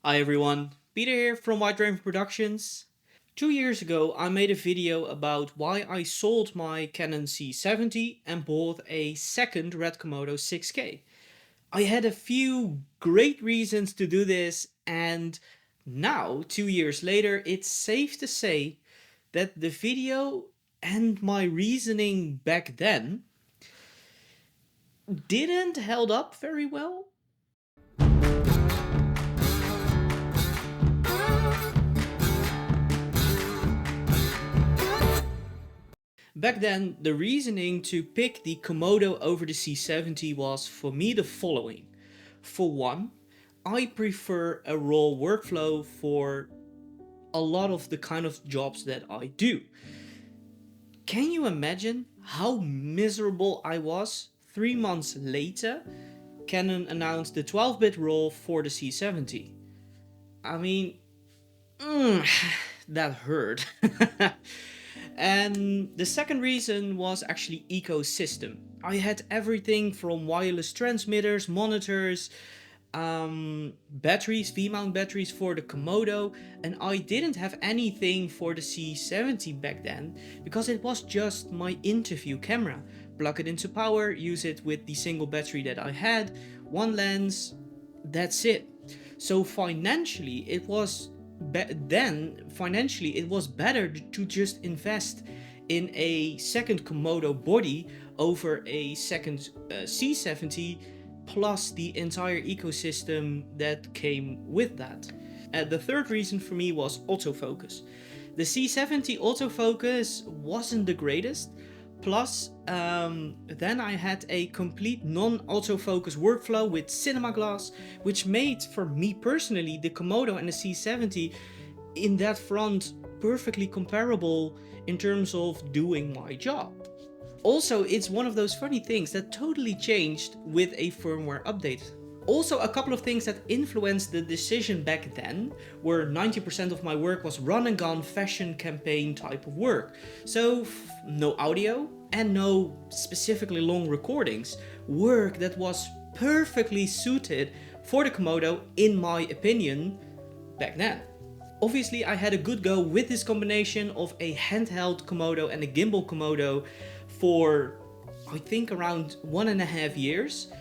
Hi everyone, Peter here from White Raven Productions. 2 years ago I made a video about why I sold my Canon C70 and bought a second Red Komodo 6K. I had a few great reasons to do this, and now, 2 years later, it's safe to say that the video and my reasoning back then didn't held up very well. Back then, the reasoning to pick the Komodo over the C70 was for me the following. For one, I prefer a raw workflow for a lot of the kind of jobs that I do. Can you imagine how miserable I was 3 months later? Canon announced the 12-bit RAW for the C70. I mean, that hurt. And the second reason was actually ecosystem. I had everything from wireless transmitters, monitors, batteries, V-mount batteries for the Komodo, and I didn't have anything for the C70 back then because it was just my interview camera. Plug it into power, use it with the single battery that I had, one lens, that's it. So financially it was financially it was better to just invest in a second Komodo body over a second C70 plus the entire ecosystem that came with that. The third reason for me was autofocus. The C70 autofocus wasn't the greatest. Plus, then I had a complete non-autofocus workflow with cinema glass, which made, for me personally, the Komodo and the C70 in that front perfectly comparable in terms of doing my job. Also, it's one of those funny things that totally changed with a firmware update. Also, a couple of things that influenced the decision back then were 90% of my work was run and gun fashion campaign type of work. So no audio and no specifically long recordings. Work that was perfectly suited for the Komodo in my opinion back then. Obviously I had a good go with this combination of a handheld Komodo and a gimbal Komodo for I think around 1.5 years.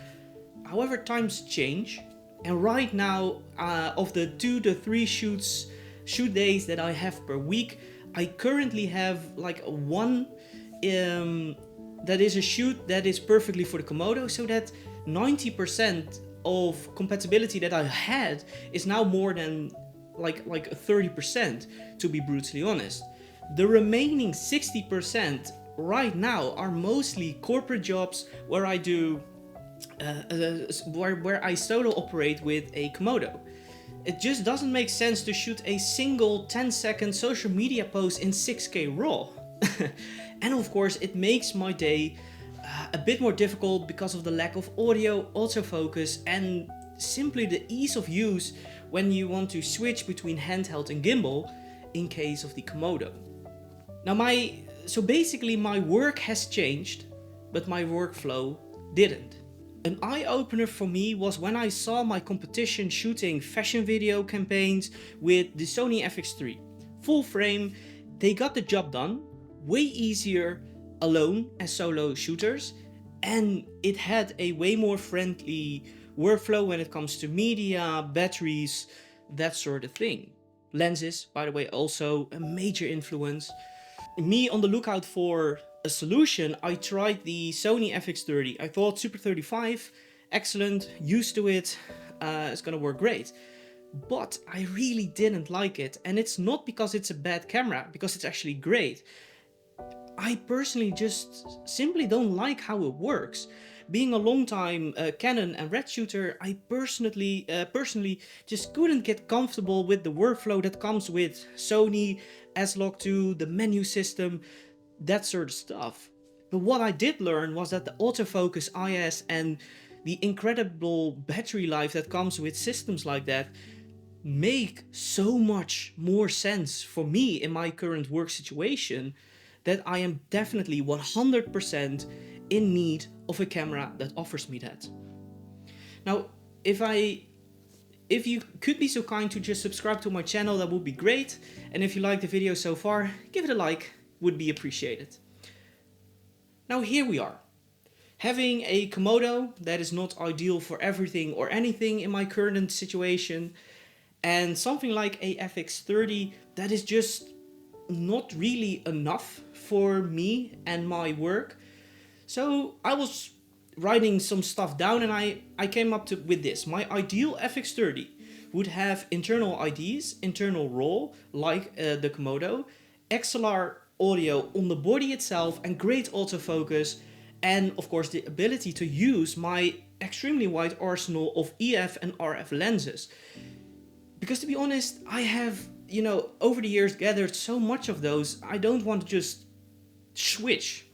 However, times change, and right now, of the 2 to 3 shoot days that I have per week, I currently have like one that is a shoot that is perfectly for the Komodo, so that 90% of compatibility that I had is now more than like 30%, to be brutally honest. The remaining 60% right now are mostly corporate jobs where I do where I solo operate with a Komodo. It just doesn't make sense to shoot a single 10-second social media post in 6K RAW. And of course it makes my day a bit more difficult because of the lack of audio, autofocus, and simply the ease of use when you want to switch between handheld and gimbal in case of the Komodo. Now so basically my work has changed, but my workflow didn't. An eye-opener for me was when I saw my competition shooting fashion video campaigns with the Sony FX3. Full frame, they got the job done, way easier alone as solo shooters, and it had a way more friendly workflow when it comes to media, batteries, that sort of thing. Lenses, by the way, also a major influence. Me on the lookout for a solution, I tried the Sony FX30. I thought Super 35, excellent, used to it, it's gonna work great. But I really didn't like it, and it's not because it's a bad camera, because it's actually great. I personally just simply don't like how it works. Being a long time Canon and Red shooter, I personally just couldn't get comfortable with the workflow that comes with Sony, S-Log2, the menu system, that sort of stuff. But what I did learn was that the autofocus IS and the incredible battery life that comes with systems like that make so much more sense for me in my current work situation that I am definitely 100% in need of a camera that offers me that. Now, if If you could be so kind to just subscribe to my channel, that would be great. And if you like the video so far, give it a like, would be appreciated. Now here we are. Having a Komodo that is not ideal for everything or anything in my current situation, and something like a FX30 that is just not really enough for me and my work. So I was writing some stuff down and I came up with this. My ideal FX30 would have internal IDs, internal RAW, like the Komodo, XLR audio on the body itself, and great autofocus, and of course the ability to use my extremely wide arsenal of EF and RF lenses. Because to be honest, I have, over the years gathered so much of those, I don't want to just switch.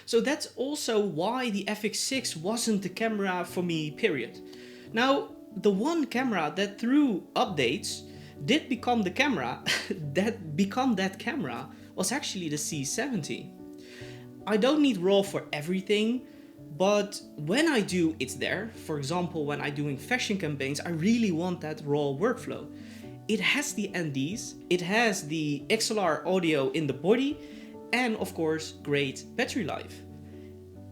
So that's also why the FX6 wasn't the camera for me, period. Now, the one camera that through updates did become the camera that camera was actually the C70. I don't need RAW for everything, but when I do, it's there. For example, when I'm doing fashion campaigns, I really want that RAW workflow. It has the NDs, it has the XLR audio in the body, and of course, great battery life.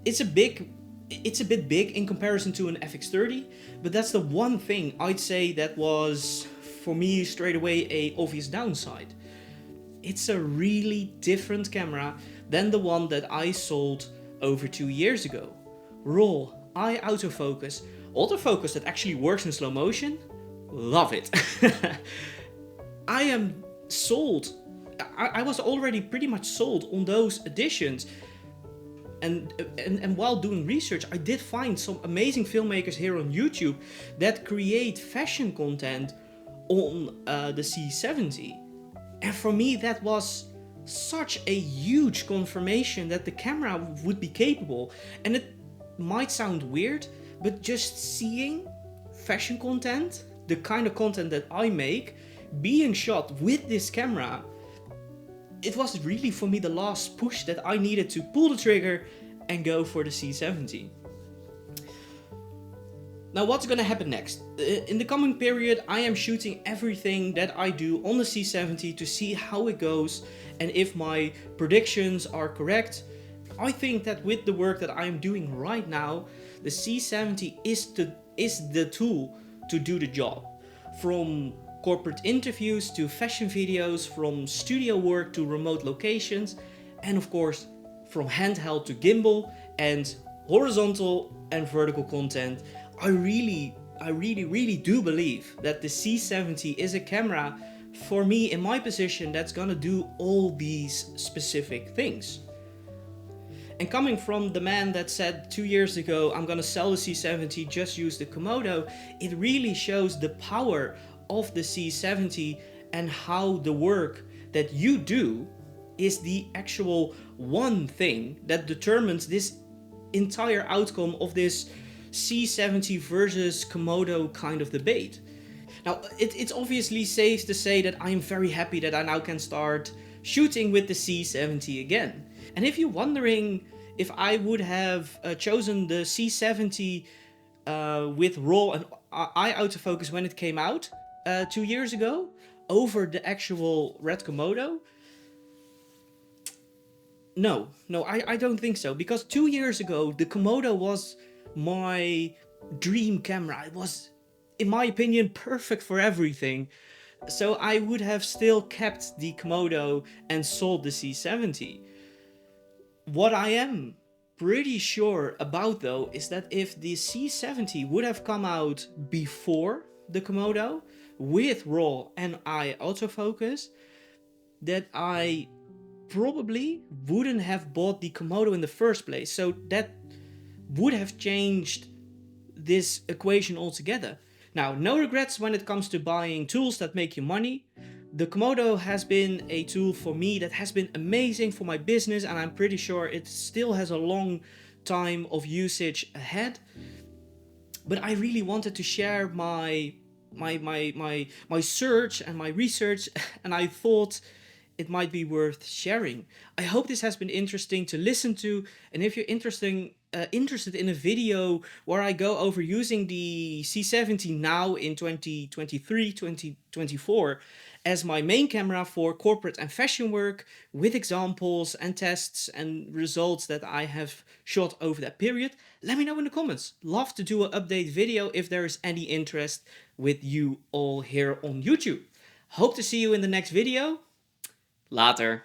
It's a bit big in comparison to an FX30, but that's the one thing I'd say that was, for me, straight away a obvious downside. It's a really different camera than the one that I sold over 2 years ago. RAW, eye autofocus, autofocus that actually works in slow motion, love it. I am sold. I was already pretty much sold on those additions. And while doing research, I did find some amazing filmmakers here on YouTube that create fashion content on the C70. And for me, that was such a huge confirmation that the camera would be capable. And it might sound weird, but just seeing fashion content, the kind of content that I make, being shot with this camera, it was really for me the last push that I needed to pull the trigger and go for the C70. Now what's gonna happen next? In the coming period, I am shooting everything that I do on the C70 to see how it goes and if my predictions are correct. I think that with the work that I am doing right now, the C70 is the tool to do the job. From corporate interviews to fashion videos, from studio work to remote locations, and of course from handheld to gimbal and horizontal and vertical content. I really do believe that the C70 is a camera for me in my position that's gonna do all these specific things. And coming from the man that said 2 years ago, I'm gonna sell the C70, just use the Komodo, it really shows the power of the C70 and how the work that you do is the actual one thing that determines this entire outcome of this C70 versus Komodo kind of debate. Now, it's obviously safe to say that I'm very happy that I now can start shooting with the C70 again. And if you're wondering if I would have chosen the C70 with RAW and eye autofocus when it came out 2 years ago over the actual Red Komodo, no, I don't think so. Because 2 years ago, the Komodo was my dream camera. It was, in my opinion, perfect for everything. So I would have still kept the Komodo and sold the C70. What I am pretty sure about though is that if the C70 would have come out before the Komodo with RAW and eye autofocus, that I probably wouldn't have bought the Komodo in the first place. So that would have changed this equation altogether. Now, no regrets when it comes to buying tools that make you money. The Komodo has been a tool for me that has been amazing for my business, and I'm pretty sure it still has a long time of usage ahead. But I really wanted to share my search and my research, and I thought it might be worth sharing. I hope this has been interesting to listen to, and if you're interested in a video where I go over using the C70 now in 2023, 2024 as my main camera for corporate and fashion work, with examples and tests and results that I have shot over that period, let me know in the comments. Love to do an update video if there is any interest with you all here on YouTube. Hope to see you in the next video. Later.